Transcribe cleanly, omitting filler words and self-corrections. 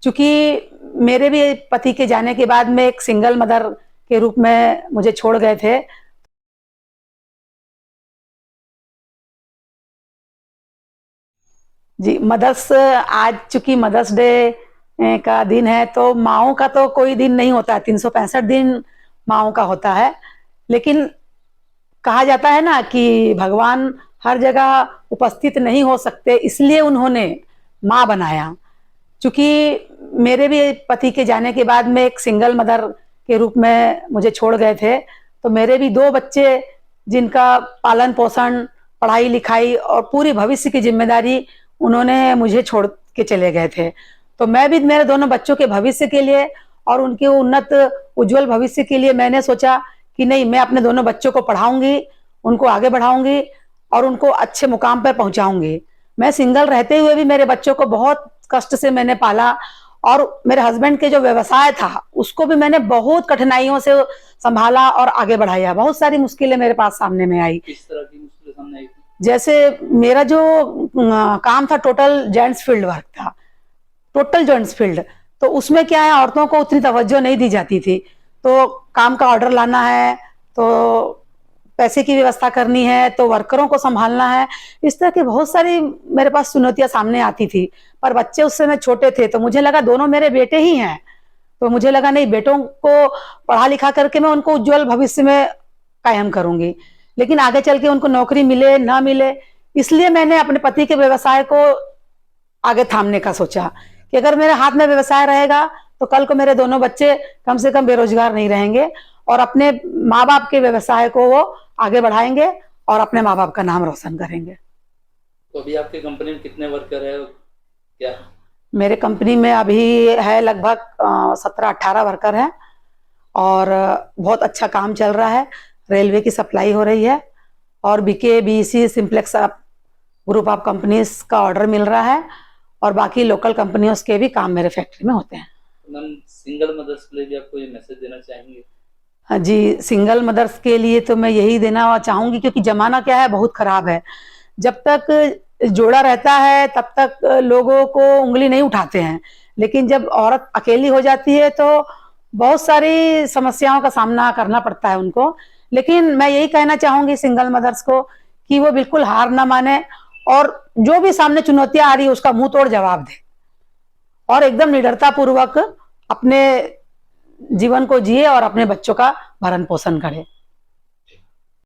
चूंकि मेरे भी पति के जाने के बाद में एक सिंगल मदर के रूप में मुझे छोड़ गए थे। जी, आज चूंकि मदर्स डे का दिन है, तो माओं का तो कोई दिन नहीं होता है, 365 दिन माओं का होता है। लेकिन कहा जाता है ना कि भगवान हर जगह उपस्थित नहीं हो सकते, इसलिए उन्होंने माँ बनाया। चूंकि मेरे भी पति के जाने के बाद में एक सिंगल मदर के रूप में मुझे छोड़ गए थे, तो मेरे भी 2 बच्चे जिनका पालन पोषण, पढ़ाई लिखाई और पूरी भविष्य की जिम्मेदारी उन्होंने मुझे छोड़ के चले गए थे। तो मैं भी मेरे दोनों बच्चों के भविष्य के लिए और उनके उन्नत उज्जवल भविष्य के लिए मैंने सोचा कि नहीं, मैं अपने दोनों बच्चों को पढ़ाऊंगी, उनको आगे बढ़ाऊंगी और उनको अच्छे मुकाम पर पहुंचाऊंगी। मैं सिंगल रहते हुए भी मेरे बच्चों को बहुत कष्ट से मैंने पाला, और मेरे हस्बैंड के जो व्यवसाय था उसको भी मैंने बहुत कठिनाइयों से संभाला और आगे बढ़ाया। बहुत सारी मुश्किलें मेरे पास सामने में आई। किस तरह की मुश्किलें सामने आई थी? जैसे मेरा जो काम था, टोटल जेंट्स फील्ड वर्क था, टोटल जेंट्स फील्ड। तो उसमें क्या है, औरतों को उतनी तवज्जो नहीं दी जाती थी। तो काम का ऑर्डर लाना है, तो पैसे की व्यवस्था करनी है, तो वर्करों को संभालना है, इस तरह की बहुत सारी मेरे पास चुनौतियां सामने आती थी। पर बच्चे उस समय छोटे थे, तो मुझे लगा दोनों मेरे बेटे ही हैं, तो मुझे लगा नहीं, बेटों को पढ़ा लिखा करके मैं उनको उज्जवल भविष्य में कायम करूंगी। लेकिन आगे चल के उनको नौकरी मिले ना मिले, इसलिए मैंने अपने पति के व्यवसाय को आगे थामने का सोचा कि अगर मेरे हाथ में व्यवसाय रहेगा तो कल को मेरे दोनों बच्चे कम से कम बेरोजगार नहीं रहेंगे और अपने माँ बाप के व्यवसाय को वो आगे बढ़ाएंगे और अपने माँ बाप का नाम रोशन करेंगे। तो अभी आपके कंपनी में कितने वर्कर है क्या? मेरे कंपनी में अभी है लगभग 17-18 वर्कर हैं और बहुत अच्छा काम चल रहा है। रेलवे की सप्लाई हो रही है और BKBC simplex group of companies का ऑर्डर मिल रहा है और बाकी लोकल कंपनियों के भी काम मेरे फैक्ट्री में होते हैं। मैम, सिंगल मदर्स के लिए भी आप कोई मैसेज देना चाहेंगे? हाँ जी, सिंगल मदर्स के लिए तो मैं यही देना चाहूंगी, क्योंकि जमाना क्या है, बहुत खराब है। जब तक जोड़ा रहता है तब तक लोगों को उंगली नहीं उठाते हैं, लेकिन जब औरत अकेली हो जाती है तो बहुत सारी समस्याओं का सामना करना पड़ता है उनको। लेकिन मैं यही कहना चाहूंगी सिंगल मदर्स को कि वो बिल्कुल हार ना माने और जो भी सामने चुनौतियां आ रही है उसका मुंह तोड़ जवाब दे और एकदम निडरता पूर्वक अपने जीवन को जिए और अपने बच्चों का भरण पोषण करे।